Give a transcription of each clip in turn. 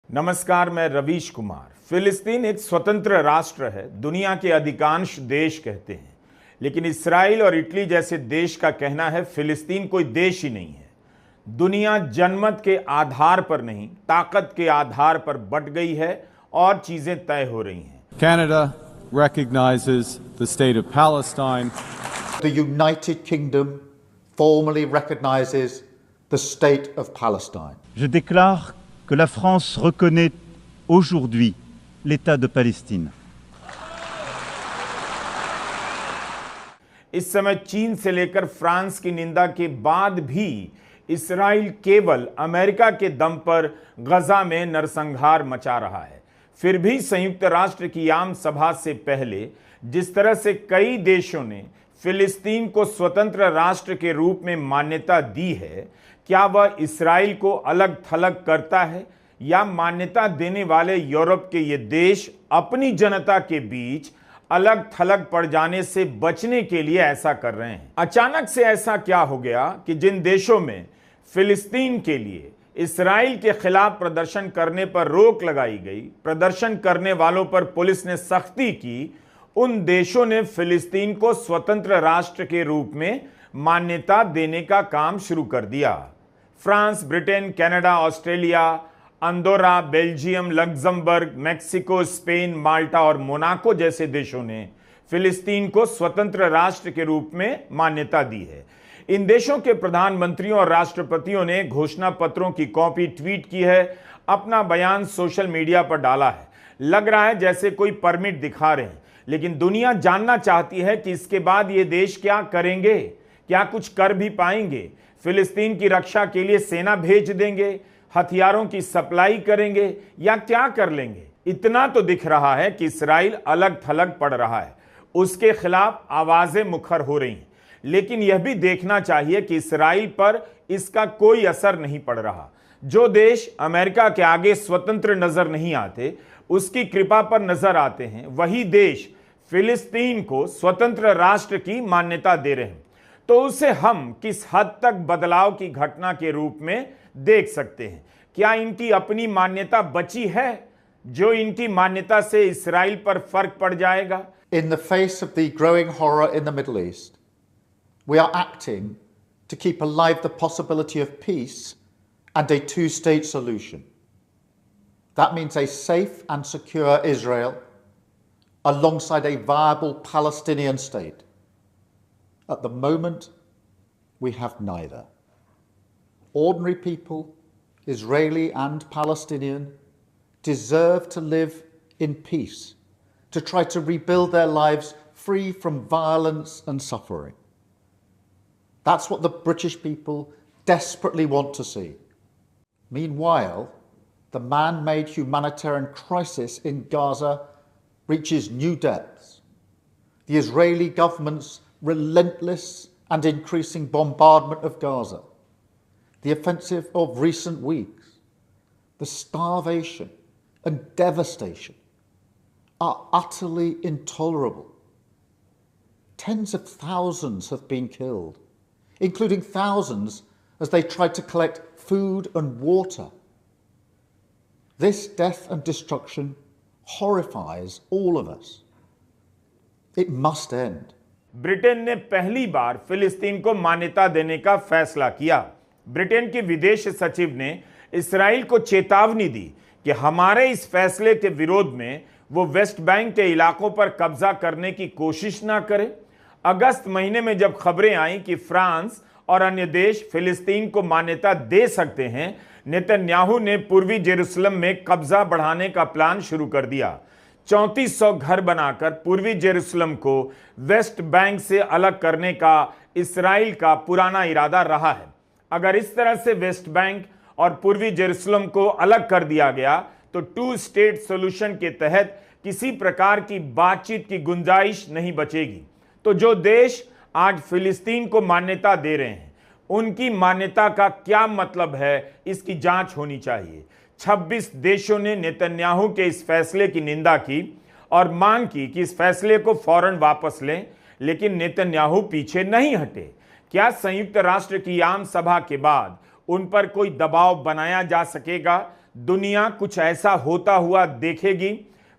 नमस्कार, मैं रवीश कुमार। फिलिस्तीन एक स्वतंत्र राष्ट्र है, दुनिया के अधिकांश देश कहते हैं, लेकिन इसराइल और इटली जैसे देश का कहना है फिलिस्तीन कोई देश ही नहीं है। दुनिया जनमत के आधार पर नहीं, ताकत के आधार पर बंट गई है और चीजें तय हो रही हैं। Canada recognizes the state of Palestine. The United Kingdom formally recognizes the state of Palestine. Je déclare que la France reconnaît aujourd'hui l'État de Palestine. इस समय चीन से लेकर फ्रांस की निंदा के बाद भी इसराइल केवल अमेरिका के दम पर गजा में नरसंहार मचा रहा है। फिर भी संयुक्त राष्ट्र की आम सभा से पहले जिस तरह से कई देशों ने फिलिस्तीन को स्वतंत्र राष्ट्र के रूप में मान्यता दी है, क्या वह इसराइल को अलग थलग करता है या मान्यता देने वाले यूरोप के ये देश अपनी जनता के बीच अलग थलग पड़ जाने से बचने के लिए ऐसा कर रहे हैं? अचानक से ऐसा क्या हो गया कि जिन देशों में फिलिस्तीन के लिए इसराइल के खिलाफ प्रदर्शन करने पर रोक लगाई गई, प्रदर्शन करने वालों पर पुलिस ने सख्ती की, उन देशों ने फिलिस्तीन को स्वतंत्र राष्ट्र के रूप में मान्यता देने का काम शुरू कर दिया। France, Britain, Canada, Australia, Andorra, Belgium, Luxembourg, Mexico, Spain, Malta और मोनाको जैसे देशों ने फिलिस्तीन को स्वतंत्र राष्ट्र के रूप में मान्यता दी है। इन देशों के प्रधानमंत्रियों और राष्ट्रपतियों ने घोषणा पत्रों की कॉपी ट्वीट की है, अपना बयान सोशल मीडिया पर डाला है। लग रहा है जैसे कोई परमिट दिखा रहे हैं, लेकिन दुनिया जानना चाहती है कि इसके बाद ये देश क्या करेंगे, क्या कुछ कर भी पाएंगे। फिलिस्तीन की रक्षा के लिए सेना भेज देंगे, हथियारों की सप्लाई करेंगे या क्या कर लेंगे? इतना तो दिख रहा है कि इसराइल अलग थलग पड़ रहा है, उसके खिलाफ आवाजें मुखर हो रही हैं, लेकिन यह भी देखना चाहिए कि इसराइल पर इसका कोई असर नहीं पड़ रहा। जो देश अमेरिका के आगे स्वतंत्र नजर नहीं आते, उसकी कृपा पर नजर आते हैं, वही देश फिलिस्तीन को स्वतंत्र राष्ट्र की मान्यता दे रहे हैं। तो उसे हम किस हद तक बदलाव की घटना के रूप में देख सकते हैं? क्या इनकी अपनी मान्यता बची है, जो इनकी मान्यता से इसराइल पर फर्क पड़ जाएगा? In the face of the growing horror in the Middle East, we are acting to keep alive the possibility of peace and a two-state solution. That means a safe and secure Israel alongside a viable Palestinian state. At the moment, we have neither. Ordinary people, Israeli and Palestinian, deserve to live in peace, to try to rebuild their lives free from violence and suffering. That's what the British people desperately want to see. Meanwhile, the man-made humanitarian crisis in Gaza reaches new depths. The Israeli government's relentless and increasing bombardment of Gaza, the offensive of recent weeks, the starvation and devastation are utterly intolerable. Tens of thousands have been killed, including thousands as they tried to collect food and water. This death and destruction horrifies all of us. It must end. Britain ने पहली बार फिलिस्तीन को मान्यता देने का फैसला किया। Britain के विदेश सचिव ने इसराइल को चेतावनी दी कि हमारे इस फैसले के विरोध में वो वेस्ट बैंक के इलाकों पर कब्जा करने की कोशिश ना करे। अगस्त महीने में जब खबरें आई कि फ्रांस और अन्य देश फिलिस्तीन को मान्यता दे सकते हैं, नेतन्याहू ने पूर्वी जेरूसलम में कब्जा बढ़ाने का प्लान शुरू कर दिया। 3400 घर बनाकर पूर्वी जेरूसलम को वेस्ट बैंक से अलग करने का इसराइल का पुराना इरादा रहा है। अगर इस तरह से वेस्ट बैंक और पूर्वी जेरूसलम को अलग कर दिया गया तो टू स्टेट सॉल्यूशन के तहत किसी प्रकार की बातचीत की गुंजाइश नहीं बचेगी। तो जो देश आज फिलिस्तीन को मान्यता दे रहे हैं, उनकी मान्यता का क्या मतलब है, इसकी जांच होनी चाहिए। 26 देशों ने नेतन्याहू के इस फैसले की निंदा की और मांग की कि इस फैसले को फौरन वापस लें, लेकिन नेतन्याहू पीछे नहीं हटे। क्या संयुक्त राष्ट्र की आम सभा के बाद उन पर कोई दबाव बनाया जा सकेगा दुनिया कुछ ऐसा होता हुआ देखेगी।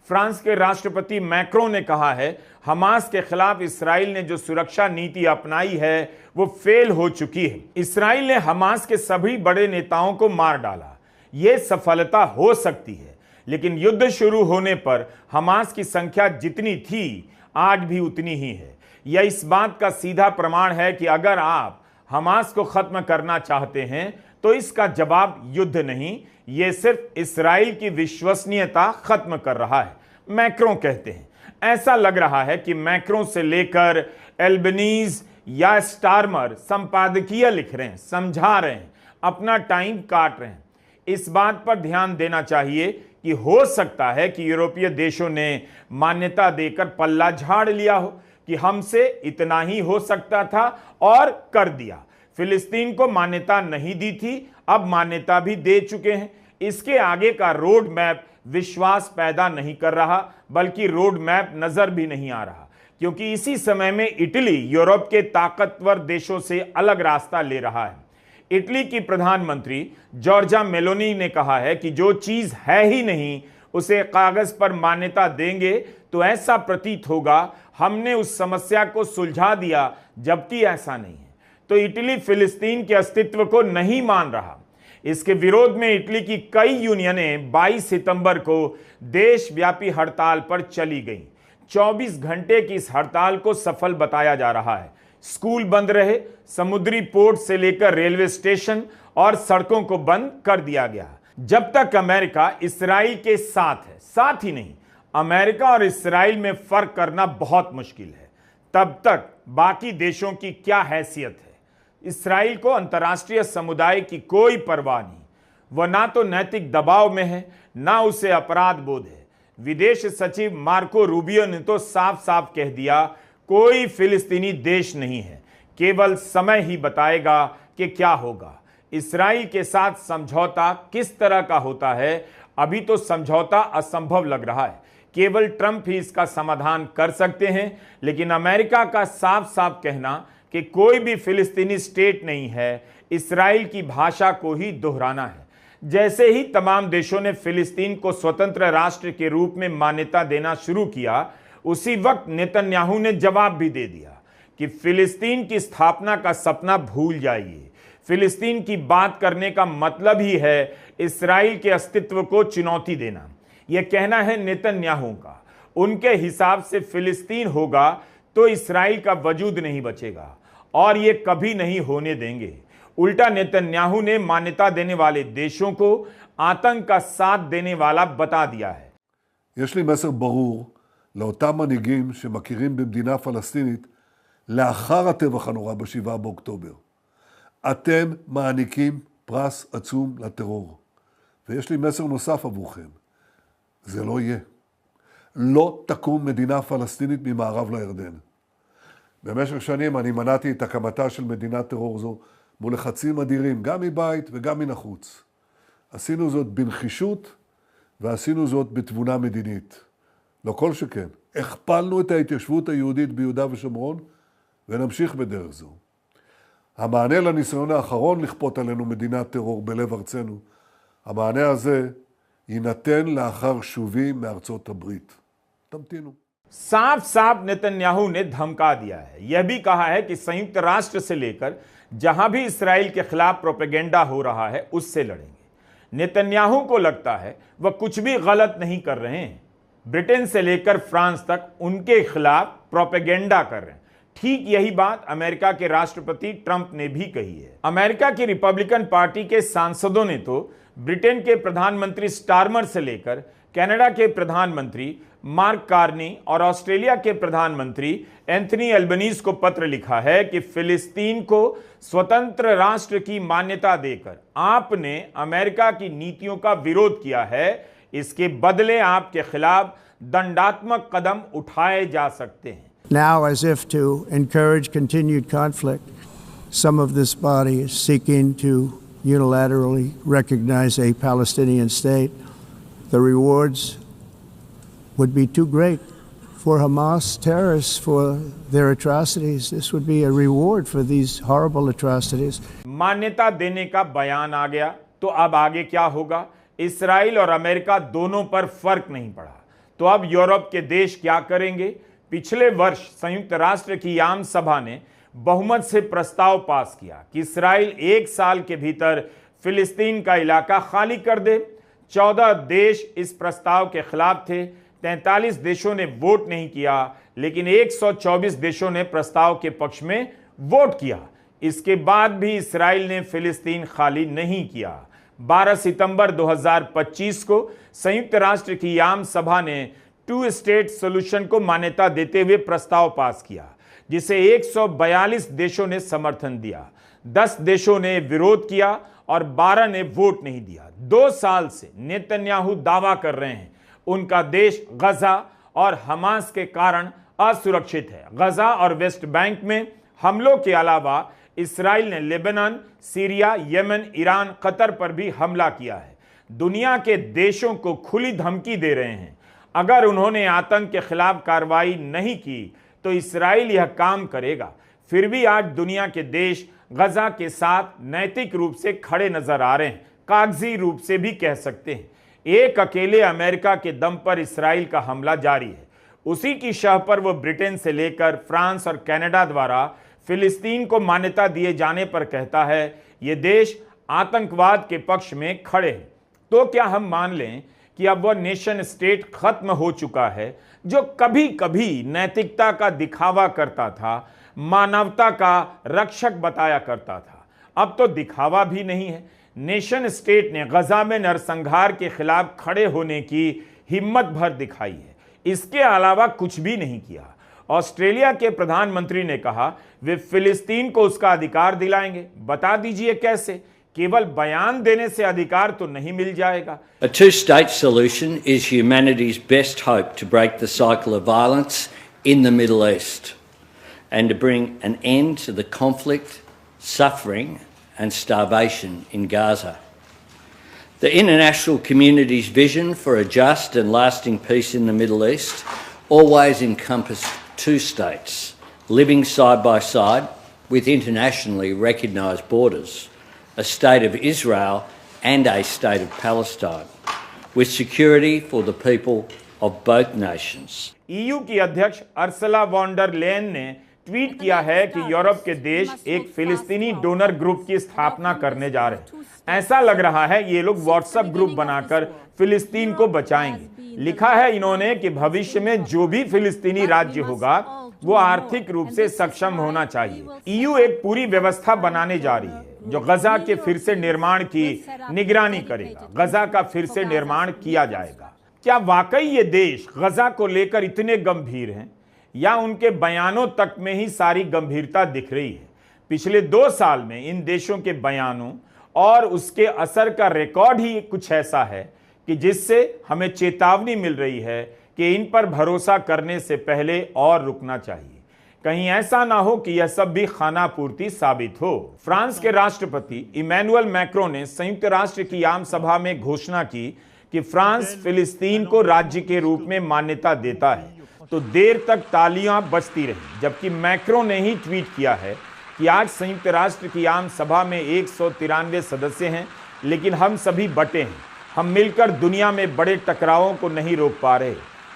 फ्रांस के राष्ट्रपति मैक्रों ने कहा है, हमास के खिलाफ इस्राइल ने जो सुरक्षा नीति अपनाई है वो फेल हो चुकी है। इस्राइल ने हमास के सभी बड़े नेताओं को मार डाला। यह सफलता हो सकती है, लेकिन युद्ध शुरू होने पर हमास की संख्या जितनी थी आज भी उतनी ही है। यह इस बात का सीधा प्रमाण है कि अगर आप हमास को खत्म करना चाहते हैं तो इसका जवाब युद्ध नहीं, यह सिर्फ इस्राइल की विश्वसनीयता खत्म कर रहा है, मैक्रों कहते हैं। ऐसा लग रहा है कि मैक्रों से लेकर एल्बनीज या स्टारमर संपादकीय लिख रहे हैं, समझा रहे हैं, अपना टाइम काट रहे हैं। इस बात पर ध्यान देना चाहिए कि हो सकता है कि यूरोपीय देशों ने मान्यता देकर पल्ला झाड़ लिया हो कि हमसे इतना ही हो सकता था और कर दिया। फिलिस्तीन को मान्यता नहीं दी थी, अब मान्यता भी दे चुके हैं। इसके आगे का रोड मैप विश्वास पैदा नहीं कर रहा, बल्कि रोड मैप नजर भी नहीं आ रहा, क्योंकि इसी समय में इटली यूरोप के ताकतवर देशों से अलग रास्ता ले रहा है। इटली की प्रधानमंत्री जॉर्जा मेलोनी ने कहा है कि जो चीज है ही नहीं उसे कागज पर मान्यता देंगे तो ऐसा प्रतीत होगा हमने उस समस्या को सुलझा दिया, जबकि ऐसा नहीं है। तो इटली फिलिस्तीन के अस्तित्व को नहीं मान रहा। इसके विरोध में इटली की कई यूनियनें 22 सितंबर को देशव्यापी हड़ताल पर चली गईं। 24 घंटे की इस हड़ताल को सफल बताया जा रहा है। स्कूल बंद रहे, समुद्री पोर्ट से लेकर रेलवे स्टेशन और सड़कों को बंद कर दिया गया। जब तक अमेरिका इस्राइल के साथ है, साथ ही नहीं, अमेरिका और इस्राइल में फर्क करना बहुत मुश्किल है, तब तक बाकी देशों की क्या हैसियत है। इस्राइल को अंतर्राष्ट्रीय समुदाय की कोई परवाह नहीं। वह ना तो नैतिक दबाव में है, ना उसे अपराध बोध है। विदेश सचिव मार्को रूबियो ने तो साफ साफ कह दिया, कोई फिलिस्तीनी देश नहीं है, केवल समय ही बताएगा कि क्या होगा। इस्राइल के साथ समझौता किस तरह का होता है, अभी तो समझौता असंभव लग रहा है। केवल ट्रंप ही इसका समाधान कर सकते हैं, लेकिन अमेरिका का साफ साफ कहना कि कोई भी फिलिस्तीनी स्टेट नहीं है, इस्राइल की भाषा को ही दोहराना है। जैसे ही तमाम देशों ने फिलिस्तीन को स्वतंत्र राष्ट्र के रूप में मान्यता देना शुरू किया, उसी वक्त नेतन्याहू ने जवाब भी दे दिया कि फिलिस्तीन की स्थापना का सपना भूल जाइए। फिलिस्तीन की बात करने का मतलब ही है इस्राइल के अस्तित्व को चुनौती देना। यह कहना है नेतन्याहू का। उनके हिसाब से फिलिस्तीन होगा तो इस्राइल का वजूद नहीं बचेगा, और ये कभी नहीं होने देंगे। उल्टा नेतन्याहू ने मान्यता देने वाले देशों को आतंक का साथ देने वाला बता दिया है। יש לי מסר ברור לאותם מנהיגים שמכירים במדינה פלסטינית לאחר הטבח הנורא ב7 באוקטובר. אתם מעניקים פרס עצום לטרור. ויש לי מסר נוסף עבורכם. זה לא יהיה. לא תקום מדינה פלסטינית ממערב לירדן. במשך שנים אני מנעתי את הקמתה של מדינת טרור זו מול לחצים אדירים, גם מבית וגם מן החוץ. עשינו זאת בנחישות ועשינו זאת בתבונה מדינית. לא כל שכן. הכפלנו את ההתיישבות היהודית ביהודה ושומרון ונמשיך בדרך זו. המענה לניסיון האחרון לכפות עלינו מדינת טרור בלב ארצנו, המענה הזה יינתן לאחר שובי מארצות הברית. תמתינו. साफ साफ नेतन्याहू ने धमका दिया है। यह भी कहा है कि संयुक्त राष्ट्र से लेकर जहां भी इस्राइल के खिलाफ प्रोपेगेंडा हो रहा है उससे लड़ेंगे। नेतन्याहू को लगता है वह कुछ भी गलत नहीं कर रहे हैं। ब्रिटेन से लेकर फ्रांस तक उनके खिलाफ प्रोपेगेंडा कर रहे हैं। ठीक यही बात अमेरिका के राष्ट्रपति ट्रंप ने भी कही है। अमेरिका की रिपब्लिकन पार्टी के सांसदों ने तो ब्रिटेन के प्रधानमंत्री स्टारमर से लेकर कनाडा के प्रधानमंत्री मार्क कार्नी और ऑस्ट्रेलिया के प्रधानमंत्री एंथनी एल्बनीज को पत्र लिखा है कि फिलिस्तीन को स्वतंत्र राष्ट्र की मान्यता देकर आपने अमेरिका की नीतियों का विरोध किया है, इसके बदले आपके खिलाफ दंडात्मक कदम उठाए जा सकते हैं। Now, as if to encourage continued conflict, some of this body is seeking to unilaterally recognize a Palestinian state. The rewards would be too great for Hamas terrorists for their atrocities. This would be a reward for these horrible atrocities. मान्यता देने का बयान आ गया, तो अब आगे क्या होगा? इसराइल और अमेरिका दोनों पर फर्क नहीं पड़ा। तो अब यूरोप के देश क्या करेंगे? पिछले वर्ष संयुक्त राष्ट्र की आम सभा ने बहुमत से प्रस्ताव पास किया कि इसराइल 1 साल के भीतर फिलिस्तीन का इलाका खाली कर दे। 14 देश इस प्रस्ताव के खिलाफ थे, 43 देशों ने वोट नहीं किया, लेकिन 124 देशों ने प्रस्ताव के पक्ष में वोट किया। इसके बाद भी इसराइल ने फिलिस्तीन खाली नहीं किया। 12 सितंबर 2025 को संयुक्त राष्ट्र की आम सभा ने 2 स्टेट सॉल्यूशन को मान्यता देते हुए प्रस्ताव पास किया, जिसे 142 देशों ने समर्थन दिया। 10 देशों ने विरोध किया और 12 ने वोट नहीं दिया। 2 साल से नेतन्याहू दावा कर रहे हैं उनका देश गजा और हमास के कारण असुरक्षित है। गजा और वेस्ट बैंक में हमलों के अलावा इसराइल ने Lebanon, Syria, Yemen, Iran, Qatar पर भी हमला किया है। दुनिया के देशों को खुली धमकी दे रहे हैं, अगर उन्होंने आतंक के खिलाफ कार्रवाई नहीं की तो इसराइल यह काम करेगा। फिर भी आज दुनिया के देश गजा के साथ नैतिक रूप से खड़े नजर आ रहे हैं, कागजी रूप से भी कह सकते हैं। एक अकेले अमेरिका के दम पर इसराइल का हमला जारी है। उसी की शह पर वो ब्रिटेन से लेकर फ्रांस और कनाडा द्वारा फिलिस्तीन को मान्यता दिए जाने पर कहता है ये देश आतंकवाद के पक्ष में खड़े हैं। तो क्या हम मान लें कि अब वह नेशन स्टेट खत्म हो चुका है जो कभी कभी नैतिकता का दिखावा करता था, मानवता का रक्षक बताया करता था? अब तो दिखावा भी नहीं है। नेशन स्टेट ने गजा में नरसंहार के खिलाफ खड़े होने की हिम्मत भर दिखाई है, इसके अलावा कुछ भी नहीं किया। ऑस्ट्रेलिया के प्रधानमंत्री ने कहा वे फिलिस्तीन को उसका अधिकार दिलाएंगे। बता दीजिए कैसे? केवल बयान देने से अधिकार तो नहीं मिल जाएगा। A two-state solution is humanity's best hope to break the cycle of violence in the Middle East and to bring an end to the conflict, suffering and starvation in Gaza. The international community's vision for a just and lasting peace in the Middle East always encompassed 2 states living side by side with internationally recognised borders, a state of Israel and a state of Palestine, with security for the people of both nations. EU की अध्यक्ष Arsala von डर Leyen ने tweet किया है कि Europe के देश एक फिलिस्तीनी डोनर ग्रुप की स्थापना करने जा रहे हैं। ऐसा लग रहा है ये लोग व्हाट्सएप ग्रुप बनाकर फिलिस्तीन को बचाएंगे। लिखा है इन्होंने कि भविष्य में जो भी फिलिस्तीनी राज्य होगा वो आर्थिक रूप से सक्षम होना चाहिए। EU एक पूरी व्यवस्था बनाने जा रही है जो गजा के फिर से निर्माण की निगरानी करेगा। गजा का फिर से निर्माण किया जाएगा। क्या वाकई ये देश गजा को लेकर इतने गंभीर हैं या उनके बयानों तक में ही सारी गंभीरता दिख रही है? पिछले 2 साल में इन देशों के बयानों और उसके असर का रिकॉर्ड ही कुछ ऐसा है कि जिससे हमें चेतावनी मिल रही है कि इन पर भरोसा करने से पहले और रुकना चाहिए। कहीं ऐसा ना हो कि यह सब भी खाना पूर्ति साबित हो। फ्रांस के राष्ट्रपति इमैनुअल मैक्रो ने संयुक्त राष्ट्र की आम सभा में घोषणा की कि फ्रांस फिलिस्तीन को राज्य के रूप में मान्यता देता है, तो देर तक तालियां बजती रही। जबकि मैक्रो ने ही ट्वीट किया है कि आज संयुक्त राष्ट्र की आम सभा में 193 सदस्य हैं, लेकिन हम सभी बटे हैं। हम मिलकर दुनिया में बड़े टकरावों को नहीं रोक पा रहे।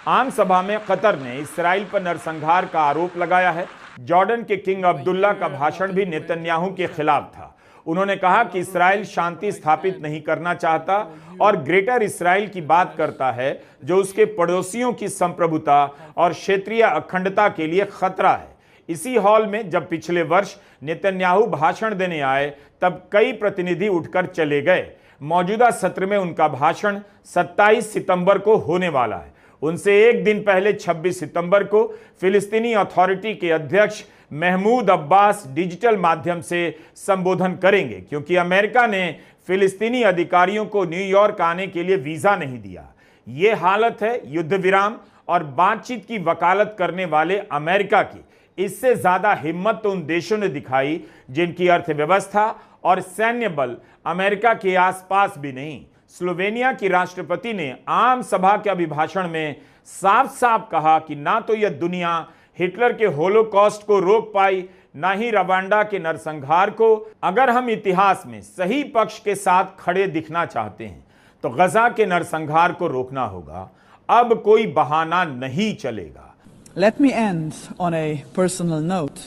आम सभा में कतर ने इसराइल पर नरसंहार का आरोप लगाया है। जॉर्डन के किंग अब्दुल्ला का भाषण भी नेतन्याहू के खिलाफ था। उन्होंने कहा कि इसराइल शांति स्थापित नहीं करना चाहता और ग्रेटर इसराइल की बात करता है जो उसके पड़ोसियों की संप्रभुता और क्षेत्रीय अखंडता के लिए खतरा है। इसी हॉल में जब पिछले वर्ष नेतन्याहू भाषण देने आए तब कई प्रतिनिधि उठकर चले गए। मौजूदा सत्र में उनका भाषण 27 सितंबर को होने वाला है। उनसे एक दिन पहले 26 सितंबर को फिलिस्तीनी अथॉरिटी के अध्यक्ष महमूद अब्बास डिजिटल माध्यम से संबोधन करेंगे, क्योंकि अमेरिका ने फिलिस्तीनी अधिकारियों को न्यूयॉर्क आने के लिए वीजा नहीं दिया। ये हालत है युद्ध विराम और बातचीत की वकालत करने वाले अमेरिका की। इससे ज्यादा हिम्मत तो उन देशों ने दिखाई जिनकी अर्थव्यवस्था और सैन्य बल अमेरिका के आसपास भी नहीं। स्लोवेनिया की राष्ट्रपति ने आम सभा के अभिभाषण में साफ साफ कहा कि ना तो यह दुनिया हिटलर के होलोकॉस्ट को रोक पाई, ना ही रवांडा के नरसंहार को। अगर हम इतिहास में सही पक्ष के साथ खड़े दिखना चाहते हैं तो गजा के नरसंहार को रोकना होगा। अब कोई बहाना नहीं चलेगा। Let me end on a personal note.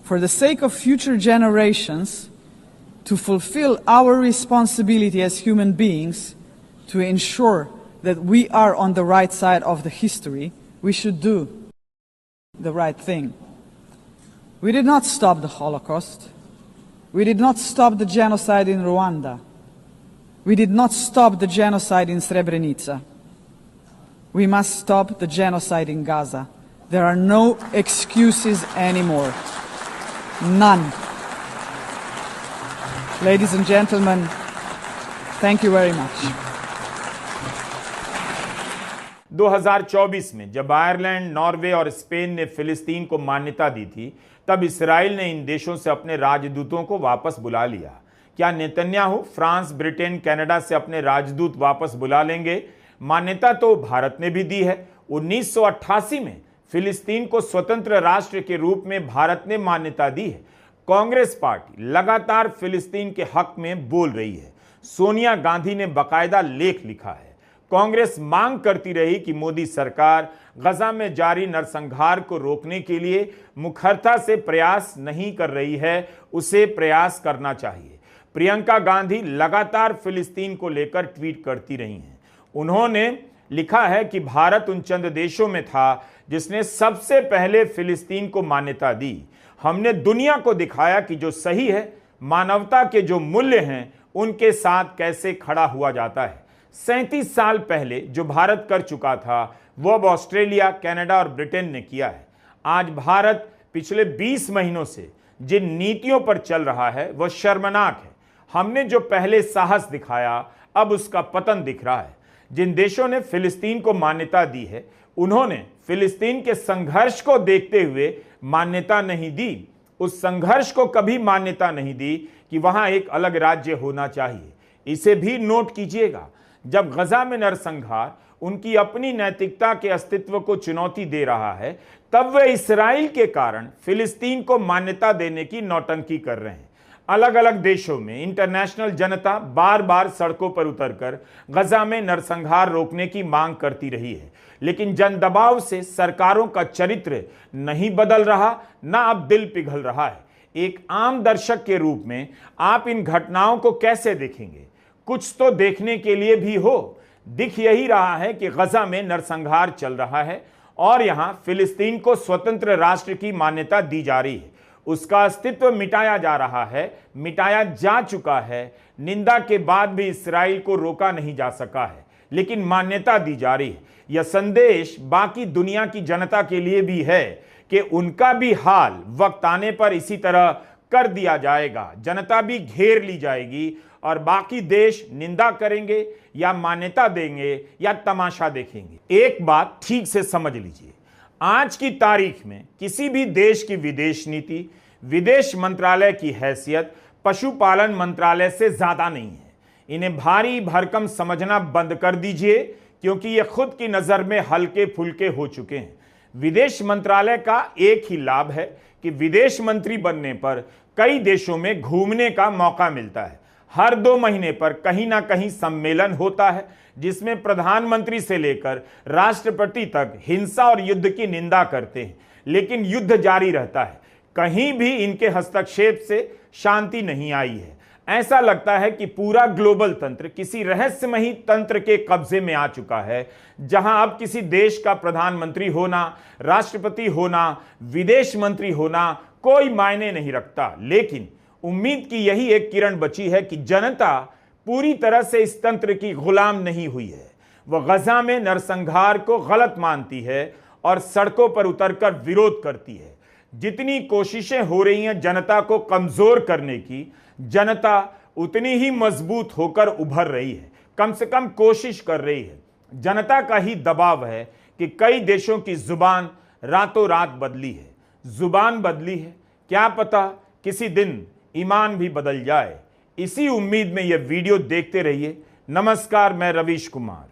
For the sake of future generations, to fulfill our responsibility as human beings, to ensure that we are on the right side of the history, we should do the right thing. We did not stop the Holocaust. We did not stop the genocide in Rwanda. We did not stop the genocide in Srebrenica. We must stop the genocide in Gaza. There are no excuses anymore. None. Ladies and gentlemen, thank you very much. 2024 में जब Ireland, Norway और Spain ने फिलिस्तीन को मान्यता दी थी, तब Israel ने इन देशों से अपने राजदूतों को वापस बुला लिया। क्या नेतन्याहू फ्रांस, ब्रिटेन, कनाडा से अपने राजदूत वापस बुला लेंगे? मान्यता तो भारत ने भी दी है। 1988 में फिलिस्तीन को स्वतंत्र राष्ट्र के रूप में भारत ने मान्यता दी है। कांग्रेस पार्टी लगातार फिलिस्तीन के हक में बोल रही है। सोनिया गांधी ने बाकायदा लेख लिखा है। कांग्रेस मांग करती रही कि मोदी सरकार गजा में जारी नरसंहार को रोकने के लिए मुखरता से प्रयास नहीं कर रही है, उसे प्रयास करना चाहिए। प्रियंका गांधी लगातार फिलिस्तीन को लेकर ट्वीट करती रही हैं। उन्होंने लिखा है कि भारत उन चंद देशों में था जिसने सबसे पहले फिलिस्तीन को मान्यता दी। हमने दुनिया को दिखाया कि जो सही है, मानवता के जो मूल्य हैं, उनके साथ कैसे खड़ा हुआ जाता है। 37 साल पहले जो भारत कर चुका था, वो अब ऑस्ट्रेलिया, कनाडा और ब्रिटेन ने किया है। आज भारत पिछले 20 महीनों से जिन नीतियों पर चल रहा है, वह शर्मनाक है। हमने जो पहले साहस दिखाया, अब उसका पतन दिख रहा है। जिन देशों ने फिलिस्तीन को मान्यता दी है, उन्होंने फिलिस्तीन के संघर्ष को देखते हुए मान्यता नहीं दी। उस संघर्ष को कभी मान्यता नहीं दी कि वहां एक अलग राज्य होना चाहिए। इसे भी नोट कीजिएगा। जब गजा में नरसंहार उनकी अपनी नैतिकता के अस्तित्व को चुनौती दे रहा है, तब वे इसराइल के कारण फिलिस्तीन को मान्यता देने की नौटंकी कर रहे हैं। अलग अलग देशों में इंटरनेशनल जनता बार बार सड़कों पर उतरकर गजा में नरसंहार रोकने की मांग करती रही है, लेकिन जन दबाव से सरकारों का चरित्र नहीं बदल रहा, ना अब दिल पिघल रहा है। एक आम दर्शक के रूप में आप इन घटनाओं को कैसे देखेंगे? कुछ तो देखने के लिए भी हो। दिख यही रहा है कि गजा में नरसंहार चल रहा है और यहां फिलिस्तीन को स्वतंत्र राष्ट्र की मान्यता दी जा रही है। उसका अस्तित्व मिटाया जा रहा है, मिटाया जा चुका है। निंदा के बाद भी इसराइल को रोका नहीं जा सका है, लेकिन मान्यता दी जा रही है। यह संदेश बाकी दुनिया की जनता के लिए भी है कि उनका भी हाल वक्त आने पर इसी तरह कर दिया जाएगा। जनता भी घेर ली जाएगी और बाकी देश निंदा करेंगे या मान्यता देंगे या तमाशा देखेंगे। एक बात ठीक से समझ लीजिए, आज की तारीख में किसी भी देश की विदेश नीति, विदेश मंत्रालय की हैसियत पशुपालन मंत्रालय से ज्यादा नहीं है। इन्हें भारी भरकम समझना बंद कर दीजिए, क्योंकि ये खुद की नजर में हल्के फुल्के हो चुके हैं। विदेश मंत्रालय का एक ही लाभ है कि विदेश मंत्री बनने पर कई देशों में घूमने का मौका मिलता है। हर 2 महीने पर कहीं ना कहीं सम्मेलन होता है, जिसमें प्रधानमंत्री से लेकर राष्ट्रपति तक हिंसा और युद्ध की निंदा करते हैं, लेकिन युद्ध जारी रहता है। कहीं भी इनके हस्तक्षेप से शांति नहीं आई है। ऐसा लगता है कि पूरा ग्लोबल तंत्र किसी रहस्यमयी तंत्र के कब्जे में आ चुका है, जहां अब किसी देश का प्रधानमंत्री होना, राष्ट्रपति होना, विदेश मंत्री होना कोई मायने नहीं रखता। लेकिन उम्मीद की यही एक किरण बची है कि जनता पूरी तरह से इस तंत्र की गुलाम नहीं हुई है। वह गजा में नरसंहार को गलत मानती है और सड़कों पर उतरकर विरोध करती है। जितनी कोशिशें हो रही हैं जनता को कमजोर करने की, जनता उतनी ही मजबूत होकर उभर रही है। कम से कम कोशिश कर रही है। जनता का ही दबाव है कि कई देशों की जुबान रातों रात बदली है। जुबान बदली है, क्या पता किसी दिन ईमान भी बदल जाए। इसी उम्मीद में यह वीडियो देखते रहिए। नमस्कार, मैं रवीश कुमार।